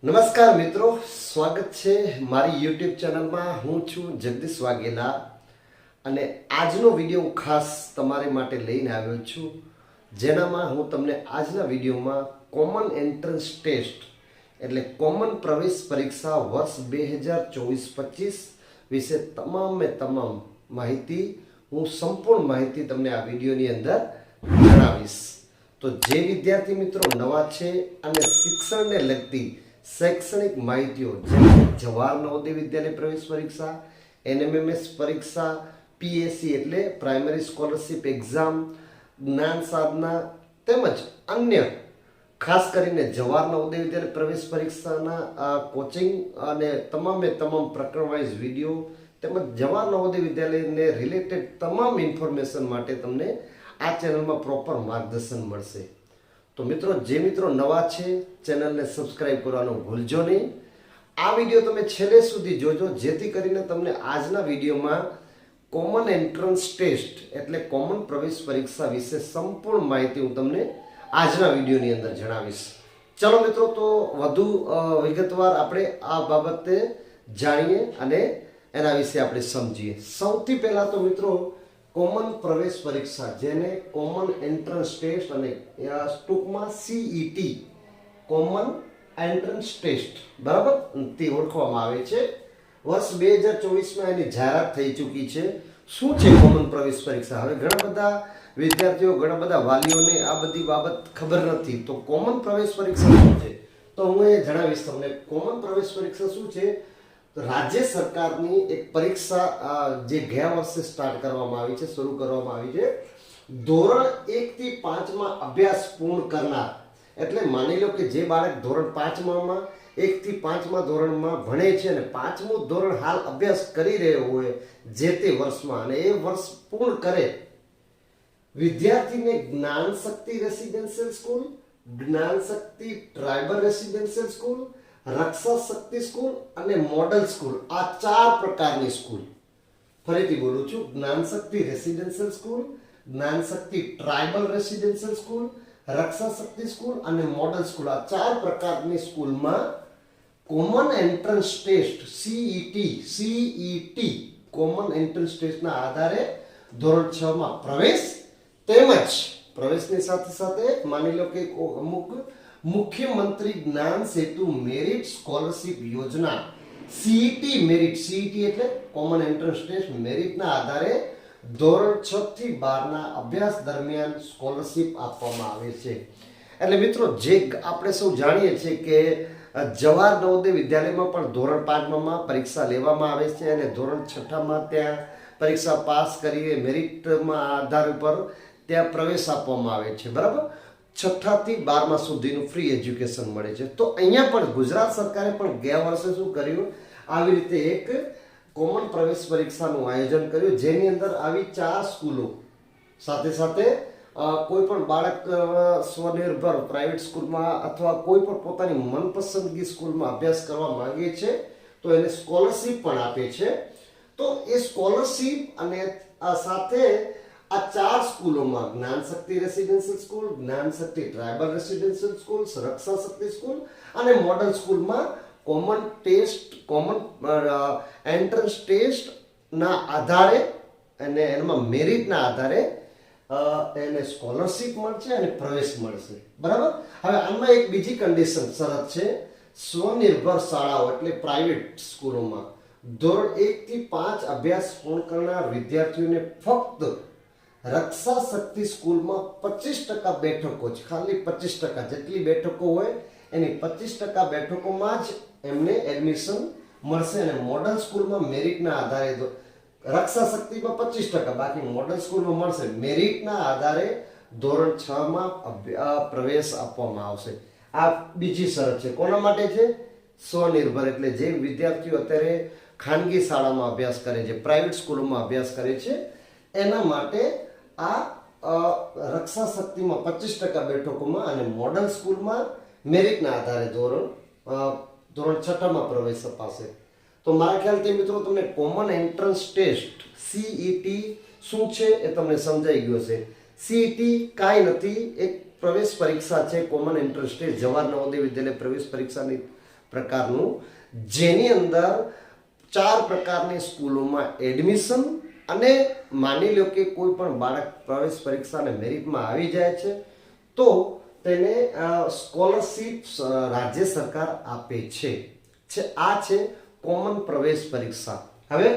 નમસ્કાર મિત્રો, સ્વાગત છે મારી યુટ્યુબ ચેનલમાં. હું છું જગદીશ વાઘેલા અને આજનો વિડીયો હું ખાસ તમારી માટે લઈને આવ્યો છું, જેનામાં હું તમને આજના વિડીયોમાં કોમન એન્ટ્રન્સ ટેસ્ટ એટલે કોમન પ્રવેશ પરીક્ષા વર્ષ 2024-25 વિશે તમામ માહિતી, હું સંપૂર્ણ માહિતી તમને આ વિડીયોની અંદર જણાવીશ. તો જે વિદ્યાર્થી મિત્રો નવા છે અને શિક્ષણને લગતી શૈક્ષણિક માહિતીઓ જેમ કે જવાહર નવોદય વિદ્યાલય પ્રવેશ પરીક્ષા, NMMS પરીક્ષા, PSC એટલે પ્રાઇમરી સ્કોલરશિપ એક્ઝામ, જ્ઞાન સાધના તેમજ અન્ય ખાસ કરીને જવાહર નવોદય વિદ્યાલય પ્રવેશ પરીક્ષાના કોચિંગ અને તમામ પ્રકરણ વાઇઝ વિડીયો તેમજ જવાહર નવોદય વિદ્યાલયને રિલેટેડ તમામ ઇન્ફોર્મેશન માટે તમને આ ચેનલમાં પ્રોપર માર્ગદર્શન મળશે. તો મિત્રો, જે મિત્રો નવા છે ચેનલને સબસ્ક્રાઇબ કરવાનું ભૂલજો નહીં. આ વિડીયો તમે છેલ્લે સુધી જોજો, જેથી કરીને તમને આજના વિડીયોમાં કોમન એન્ટ્રન્સ ટેસ્ટ એટલે કોમન પ્રવેશ પરીક્ષા વિશે સંપૂર્ણ માહિતી હું તમને આજના વિડીયોની અંદર જણાવીશ. ચલો મિત્રો, તો વધુ વિગતવાર આપણે આ બાબતે જાણીએ અને એના વિશે આપણે સમજીએ. સૌથી પહેલા તો મિત્રો, કોમન પ્રવેશ પરીક્ષા જેને કોમન એન્ટ્રન્સ ટેસ્ટ અને ટૂંકમાં CET કોમન એન્ટ્રન્સ ટેસ્ટ બરાબર તે ઓળખવામાં આવે છે. વર્ષ 2024માં એની જાહેરાત થઈ ચૂકી છે. શું છે કોમન પ્રવેશ પરીક્ષા? હવે ઘણા બધા વિદ્યાર્થીઓ, ઘણા બધા વાલીઓને આ બધી બાબત ખબર નથી. તો કોમન પ્રવેશ પરીક્ષા શું છે તો હું એ જણાવીશ તમને. કોમન પ્રવેશ પરીક્ષા શું છે? રાજ્ય સરકારની એક પરીક્ષા જે ગયા વર્ષે સ્ટાર્ટ કરવામાં આવી છે, શરૂ કરવામાં આવી છે. ધોરણ 1 થી 5માં અભ્યાસ પૂર્ણ કરનાર એટલે માની લો કે જે બાળક ધોરણ 5માં 1 થી 5માં ધોરણમાં ભણે છે અને 5મું ધોરણ હાલ અભ્યાસ કરી રહ્યો હોય જે તે વર્ષમાં, અને એ વર્ષ પૂર્ણ કરે, વિદ્યાર્થીને જ્ઞાન શક્તિ residential school, Gyan Shakti tribal residential school, Raksha Shakti school અને મોડલ સ્કૂલ, આ 4 પ્રકારની સ્કૂલ, ફરીથી બોલું છું, જ્ઞાન શક્તિ residential school, Gyan Shakti tribal residential school, Raksha Shakti school અને મોડલ સ્કૂલ, આ 4 પ્રકારની સ્કૂલમાં common entrance test CET common entrance ટેસ્ટના આધારે ધોરણ 6માં પ્રવેશ તેમજ પ્રવેશની સાથે સાથે માની લો કે અમુક મુખ્યમંત્રી જ્ઞાન સેતુ મેરિટ સ્કોલરશિપ યોજના CET મેરિટ, CET એટલે કોમન એન્ટ્રન્સ ટેસ્ટ મેરિટના આધારે ધોરણ 6 થી 12ના અભ્યાસ દરમિયાન સ્કોલરશિપ આપવામાં આવે છે. એટલે મિત્રો, જે આપણે સૌ જાણીએ છીએ કે જવાહર નવોદય વિદ્યાલયમાં પણ ધોરણ 5માં પરીક્ષા લેવામાં આવે છે અને ધોરણ 6માં ત્યાં પરીક્ષા પાસ કરી મેરિટમાં આધાર ઉપર ત્યાં પ્રવેશ આપવામાં આવે છે બરાબર. 6 થી 12મા સુધીનું ફ્રી એજ્યુકેશન મળે છે. તો અહીંયા પણ ગુજરાત સરકારે પણ ગયા વર્ષે શું કર્યું, આવી રીતે એક કોમન પ્રવેશ પરીક્ષાનું આયોજન કર્યું, જેની અંદર આવી 4 સ્કૂલો સાથે સાથે કોઈ પણ બાળક સ્વનિર્ભર પ્રાઇવેટ સ્કૂલમાં અથવા કોઈ પણ પોતાની મનપસંદગી સ્કૂલમાં અભ્યાસ કરવા માંગે છે તો એને સ્કોલરશિપ પણ આપે છે. તો એ સ્કોલરશિપ અને સાથે આ 4 સ્કૂલોમાં જ્ઞાન શક્તિ residential school, Gyan Shakti tribal residential school, Raksha Shakti school અને મોડલ સ્કૂલમાં કોમન એન્ટ્રન્સ ટેસ્ટના આધારે અને એમાં મેરિટના આધારે એને સ્કોલરશિપ મળશે અને પ્રવેશ મળશે બરાબર. હવે આમાં એક બીજી કન્ડિશન શરત છે, સ્વનિર્ભર શાળાઓ એટલે પ્રાઇવેટ સ્કૂલોમાં ધોરણ 1 થી 5 અભ્યાસ પૂર્ણ કરનાર વિદ્યાર્થીઓને ફક્ત રક્ષા શક્તિ સ્કૂલમાં 25% બેઠકો છે, ખાલી 25% જેટલી બેઠકો હોય એની 25% બેઠકોમાં જ એમને એડમિશન મળશે. અને મોડલ સ્કૂલમાં મેરિટના આધારે રક્ષા શક્તિમાં 25%, બાકી મોડલ સ્કૂલમાં મળશે મેરિટના આધારે ધોરણ 6માં પ્રવેશ આપવામાં આવશે. આ બીજી શરત છે. કોના માટે છે? સ્વનિર્ભર એટલે જે વિદ્યાર્થીઓ અત્યારે ખાનગી શાળામાં અભ્યાસ કરે છે, પ્રાઇવેટ સ્કૂલોમાં અભ્યાસ કરે છે, એના માટે આ રક્ષા શક્તિમાં 25% બેઠકોમાં અને મોડલ સ્કૂલમાં મેરિટના આધારે ધોરણ 6માં પ્રવેશ અપાશે. તો મારા ખ્યાલથી મિત્રો તમને કોમન એન્ટ્રન્સ ટેસ્ટ CET શું છે એ તમને સમજાઈ ગયો છે. CET કાંઈ નથી, એક પ્રવેશ પરીક્ષા છે. Common entrance test Jawahar Navodaya Vidyalaya પ્રવેશ પરીક્ષાની પ્રકારનું, જેની અંદર 4 પ્રકારની સ્કૂલોમાં એડમિશન, અને માની લો કે કોઈ પણ બાળક પ્રવેશ પરીક્ષાને મેરિટમાં આવી જાય છે તો તેને સ્કોલરશીપ રાજ્ય સરકાર આપે છે. આ છે કોમન પ્રવેશ પરીક્ષા. હવે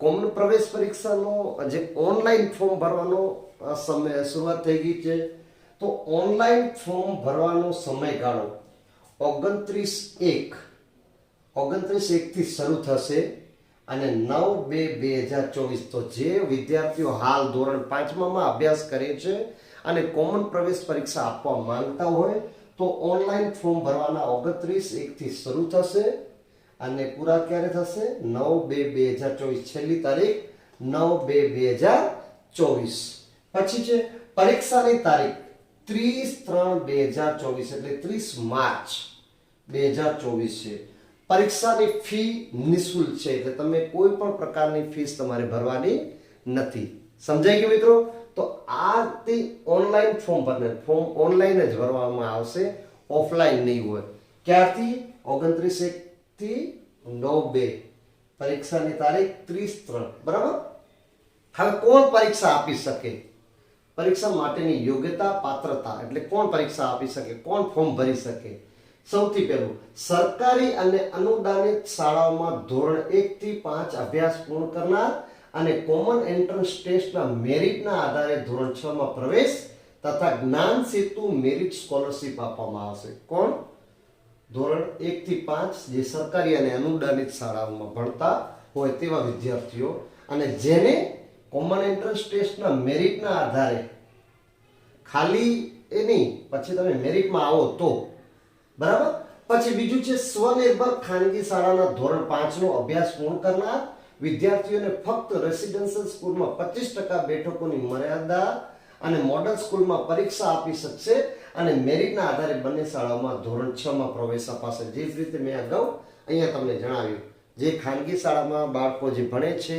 કોમન પ્રવેશ પરીક્ષાનો જે ઓનલાઈન ફોર્મ ભરવાનો સમય શરૂઆત થઈ ગઈ છે. તો ઓનલાઈન ફોર્મ ભરવાનો સમયગાળો 29/1 થી શરૂ થશે અને 9/2/2024. તો જે વિદ્યાર્થીઓ હાલ ધોરણ 5માં અભ્યાસ કરે છે અને કોમન પ્રવેશ પરીક્ષા આપવા માંગતા હોય તો ઓનલાઈન ફોર્મ ભરવાના 29/1 થી શરૂ થશે અને પૂરા ક્યારે થશે? 9/2/2024. છેલ્લી તારીખ 9/2/2024. પછી છે પરીક્ષાની તારીખ 30/3/2024 એટલે 30 માર્ચ 2024 છે. પરીક્ષાની ફી નિઃશુલ્ક છે એટલે તમે કોઈ પણ પ્રકારની ફીસ તમારે ભરવાની નથી. સમજાઈ ગયું મિત્રો? તો આ તે ઓનલાઈન ફોર્મ ભરને ફોર્મ ઓનલાઈન જ ભરવામાં આવશે, ઓફલાઈન નહીં હોય. ક્યારથી? 29/1 થી 9/2. પરીક્ષાની તારીખ 30/3. બરાબર. હવે કોણ પરીક્ષા આપી શકે? પરીક્ષા માટેની યોગ્યતા, પાત્રતા એટલે કોણ પરીક્ષા આપી શકે, કોણ ફોર્મ ભરી શકે? સૌથી પહેલું, સરકારી અને અનુદાનિત શાળાઓમાં ધોરણ 1 થી 5 અભ્યાસ પૂર્ણ કરનાર અને કોમન એન્ટ્રન્સ ટેસ્ટના મેરિટના આધારે ધોરણ 6 માં પ્રવેશ તથા જ્ઞાન સેતુ મેરિટ સ્કોલરશિપ આપવામાં આવશે. કોણ? ધોરણ 1 થી 5 જે સરકારી અને અનુદાનિત શાળાઓમાં ભણતા હોય તેવા વિદ્યાર્થીઓ અને જેને કોમન એન્ટ્રન્સ ટેસ્ટના મેરિટના આધારે, ખાલી એ નહીં, પછી તમે મેરિટમાં આવો તો, બરાબર. પછી બીજું છે સ્વનિર્ભર ખાનગી શાળાના ધોરણ 5 નો અભ્યાસ પૂર્ણ કરનાર વિદ્યાર્થીઓને ફક્ત રેસિડેન્શિયલ સ્કૂલમાં 25% બેઠકોની મર્યાદા અને મોડલ સ્કૂલમાં પરીક્ષા આપી શકશે અને મેરિટના આધારે બંને શાળાઓમાં ધોરણ 6 માં પ્રવેશ અપાશે. જે રીતે મેં અગાઉ અહીંયા તમને જણાવ્યું, જે ખાનગી શાળામાં બાળકો જે ભણે છે,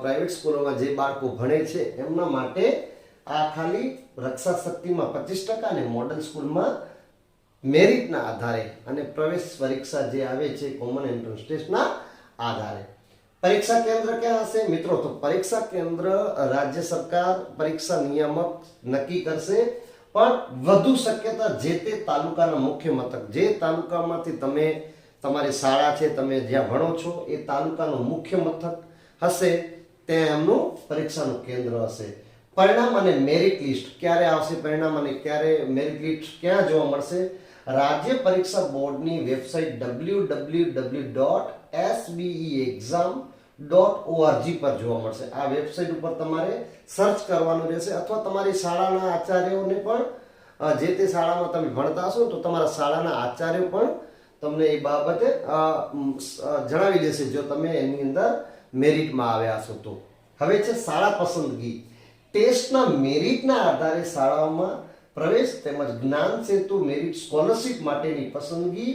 પ્રાઇવેટ સ્કૂલોમાં જે બાળકો ભણે છે એમના માટે આ ખાલી રક્ષા શક્તિમાં 25% અને મોડલ સ્કૂલમાં મેરિટના આધારે અને પ્રવેશ પરીક્ષા જે આવે છે કોમન એન્ટ્રન્સ ટેસ્ટના આધારે. પરીક્ષા કેન્દ્ર ક્યાં હશે મિત્રો? તો પરીક્ષા કેન્દ્ર રાજ્ય સરકાર પરીક્ષા નિયામક નક્કી કરશે, પણ વધુ શક્યતા જે તે તાલુકાના મુખ્ય મથક, જે તાલુકામાંથી તમે તમારી શાળા છે, તમે જ્યાં ભણો છો એ તાલુકાનું મુખ્ય મથક હશે ત્યાં એમનું પરીક્ષાનું કેન્દ્ર હશે. પરિણામ અને મેરિટ લિસ્ટ ક્યારે આવશે? પરિણામ અને ક્યારે મેરિટ લિસ્ટ ક્યાં જોવા મળશે? રાજ્ય પરીક્ષા બોર્ડની વેબસાઇટ www.sbeexam.org પર જોવા મળશે. આ વેબસાઇટ ઉપર તમારે સર્ચ કરવાનું રહેશે અથવા તમારી શાળાના આચાર્યોને પણ, જે તે શાળામાં તમે ભણતા હશો તો તમારા શાળાના આચાર્યો પણ તમને એ બાબતે જણાવી દેશે જો તમે એની અંદર મેરિટમાં આવ્યા છો તો. હવે છે શાળા પસંદગી. ટેસ્ટના મેરિટના આધારે શાળાઓમાં પ્રવેશ તેમજ જ્ઞાન સેતુ મેરિટ સ્કોલરશિપ માટેની પસંદગી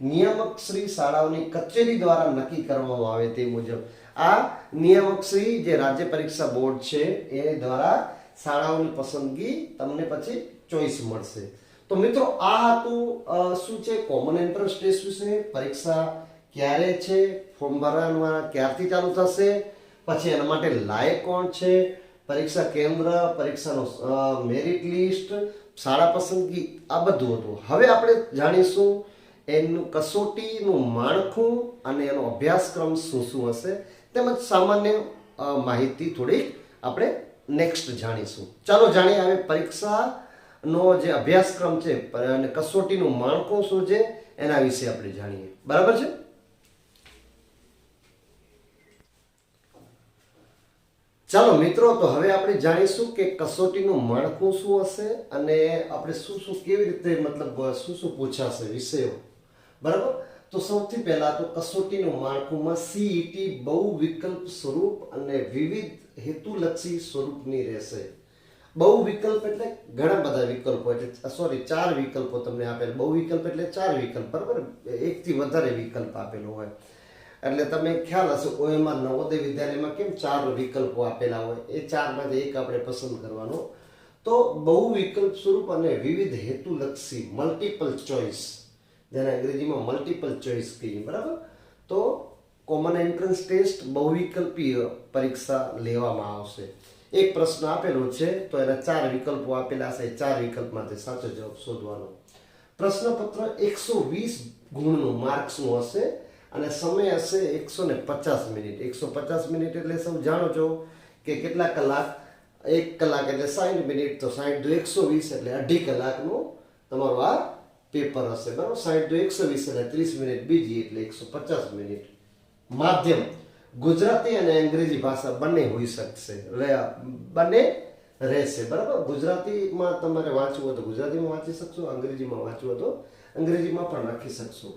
નિયામક શ્રી શાળાઓની કચેરી દ્વારા નક્કી કરવામાં આવે તે મુજબ. આ નિયામક શ્રી જે રાજ્ય પરીક્ષા બોર્ડ છે એ દ્વારા શાળાઓની પસંદગી તમને પછી ચોઈસ મળશે. તો મિત્રો આ હતું શું છે કોમન એન્ટ્રન્સ ટેસ્ટ વિશે. પરીક્ષા ક્યારે છે, ફોર્મ ભરવાનું ક્યારથી ચાલુ થશે, પછી એના માટે લાયક કોણ છે, પરીક્ષા કેન્દ્ર, પરીક્ષાનો મેરિટ લિસ્ટ, શાળા પસંદગી, આ બધું હતું. હવે આપણે જાણીશું એનું કસોટીનું માળખું અને એનો અભ્યાસક્રમ શું શું હશે, તેમજ સામાન્ય માહિતી થોડીક આપણે નેક્સ્ટ જાણીશું. ચાલો જાણીએ હવે પરીક્ષાનો જે અભ્યાસક્રમ છે અને કસોટીનું માળખું શું છે એના વિશે આપણે જાણીએ. બરાબર છે? ચાલો મિત્રો, તો હવે આપણે જાણીશું કે કસોટીનું માળખું શું હશે અને આપણે શું શું કેવી રીતે મતલબ શું શું પૂછાશે વિષયો. બરાબર. તો સૌથી પહેલા તો કસોટીનું માળખુંમાં CET બહુ વિકલ્પ સ્વરૂપ અને વિવિધ હેતુલક્ષી સ્વરૂપની રહેશે. બહુ વિકલ્પ એટલે ઘણા બધા વિકલ્પો, એટલે સોરી 4 વિકલ્પો તમને આપેલા. બહુ વિકલ્પ એટલે 4 વિકલ્પ, બરાબર, એકથી વધારે વિકલ્પ આપેલો હોય. એટલે તમે ખ્યાલ હશે ઓએમઆર નવોદય વિદ્યાલયમાં કેમ 4 વિકલ્પો આપેલા હોય, એ 4માંથી એક આપણે પસંદ કરવાનો. તો બહુ વિકલ્પ સ્વરૂપ અને વિવિધ હેતુલક્ષી મલ્ટિપલ ચોઇસ જેને અંગ્રેજીમાં મલ્ટિપલ ચોઇસ કહીએ, બરાબર. તો કોમન એન્ટ્રન્સ ટેસ્ટ બહુવિકલ્પીય પરીક્ષા લેવામાં આવશે. એક પ્રશ્ન આપેલો છે તો એના 4 વિકલ્પો આપેલા છે. 4 વિકલ્પમાંથી સાચો જવાબ શોધવાનો. પ્રશ્નપત્ર 120 ગુણનું માર્ક્સનું હશે અને સમય હશે 150 મિનિટ. 150 મિનિટ એટલે સૌ જાણો છો કે કેટલા કલાક? 1 કલાક એટલે 60 મિનિટ, તો 60 દુ 120 એટલે 2.5 કલાકનું તમારું આ પેપર હશે, બરાબર. 60 દુ 120 એટલે 30 મિનિટ બીજી એટલે 150 મિનિટ. માધ્યમ ગુજરાતી અને અંગ્રેજી ભાષા બંને હોઈ શકશે, બંને રહેશે, બરાબર. ગુજરાતીમાં તમારે વાંચવું હોય તો ગુજરાતીમાં વાંચી શકશો, અંગ્રેજીમાં વાંચવું હોય તો અંગ્રેજીમાં પણ લખી શકશો.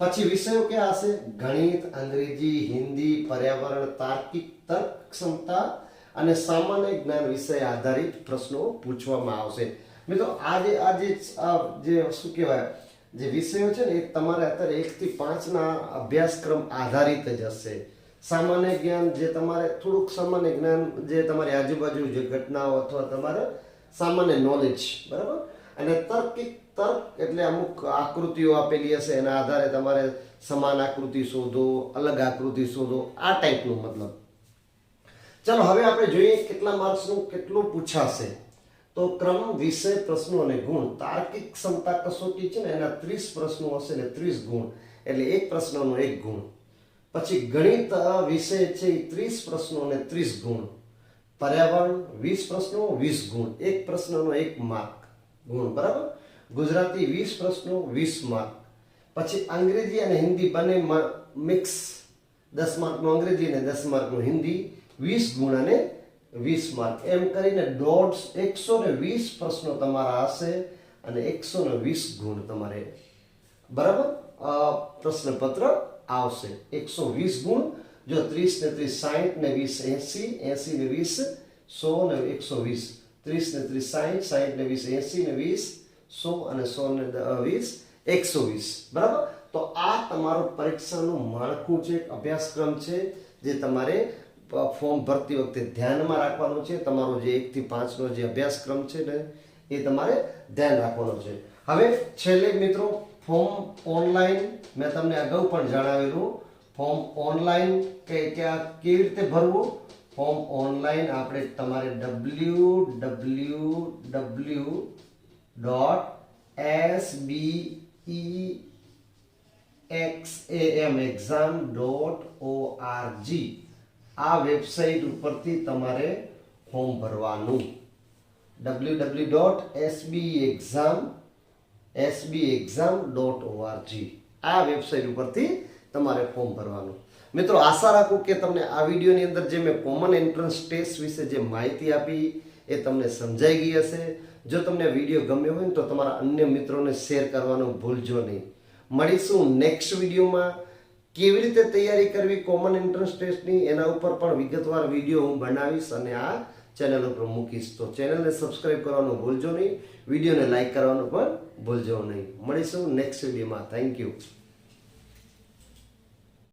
પછી વિષયો કયા હશે? ગણિત, અંગ્રેજી, હિન્દી, પર્યાવરણ, તાર્કિક, તર્ક ક્ષમતા અને સામાન્ય જ્ઞાન વિષય આધારિત પ્રશ્નો પૂછવામાં આવશે. મિત્રો આજે જે શું કહેવાય, જે વિષયો છે ને એ તમારે અત્યારે 1 થી 5 ના અભ્યાસક્રમ આધારિત જ હશે. સામાન્ય જ્ઞાન જે તમારે થોડુંક સામાન્ય જ્ઞાન જે તમારી આજુબાજુ જે ઘટનાઓ અથવા તમારે સામાન્ય નોલેજ, બરાબર. અને તર્ક એટલે અમુક આકૃતિઓ આપેલી હશે, એના આધારે તમારે સમાન આકૃતિ શોધો, અલગ આકૃતિ શોધો, આ ટાઈપનું મતલબ. ચાલો હવે આપણે જોઈએ કેટલા માર્ક્સનું કેટલું પૂછાશે. તો ક્રમ, વિષય, પ્રશ્નો અને ગુણ. તાર્કિક ક્ષમતા કસોટી છે ને એના 30 પ્રશ્નો હશે ને 30 ગુણ, એટલે એક પ્રશ્નનો 1 ગુણ. પછી ગણિત વિષય છે એ 30 પ્રશ્નો અને 30 ગુણ. પર્યાવરણ 20 પ્રશ્નો 20 ગુણ, એક પ્રશ્નનો 1 માર્ક ગુણ, બરાબર. ગુજરાતી 20 પ્રશ્નો 20 માર્ક. પછી અંગ્રેજી અને હિન્દી બંને મિક્સ, 10 માર્કનું અંગ્રેજી અને 10 માર્કનું હિન્દી, 20 ગુણ અને 20 માર્ક. એમ કરીને 120 પ્રશ્નો તમારા હશે અને 120 ગુણ તમારે, બરાબર, પ્રશ્નપત્ર આવશે. 120 ગુણ. જો 30 ને 30 60 ને 20 80, 80 ને 20 100 ને 120, 30 ને 30 60, 60 ને 20 80 ને 20 100 અને 100 ને 20 120, બરાબર. તો આ તમારું પરીક્ષાનું માળખું છે, અભ્યાસક્રમ છે જે તમારે ફોર્મ ભરતી વખતે ધ્યાનમાં રાખવાનું છે. તમારો જે 1 થી 5 નો જે અભ્યાસક્રમ છે ને એ તમારે ધ્યાન રાખવાનો છે. હવે છેલ્લે મિત્રો, ફોર્મ ઓનલાઈન મેં તમને અગાઉ પણ જણાવેલું. ફોર્મ ઓનલાઈન કેવી રીતે ભરવું? ફોર્મ ઓનલાઈન આપણે તમારે www.sbeexam.org આ વેબસાઇટ ઉપરથી તમારે ફોર્મ ભરવાનું. www.sbeexam.org આ વેબસાઇટ ઉપરથી તમારે ફોર્મ ભરવાનું. મિત્રો આશા રાખું કે તમને આ વિડીયોની અંદર જે મેં કોમન એન્ટ્રન્સ ટેસ્ટ વિશે જે માહિતી આપી એ તમને સમજાઈ ગઈ હશે. જો તમને વિડીયો ગમ્યો હોય તો તમારા અન્ય મિત્રોને શેર કરવાનું ભૂલજો નહીં. મળીશું નેક્સ્ટ વિડીયોમાં. કેવી રીતે તૈયારી કરવી કોમન એન્ટ્રન્સ ટેસ્ટની એના ઉપર પણ વિગતવાર વિડીયો હું બનાવીશ અને આ ચેનલ ઉપર મૂકીશ. તો ચેનલને સબસ્ક્રાઇબ કરવાનું ભૂલજો નહીં, વિડીયોને લાઈક કરવાનું પણ ભૂલજો નહીં. મળીશું નેક્સ્ટ વિડીયોમાં. Thank you.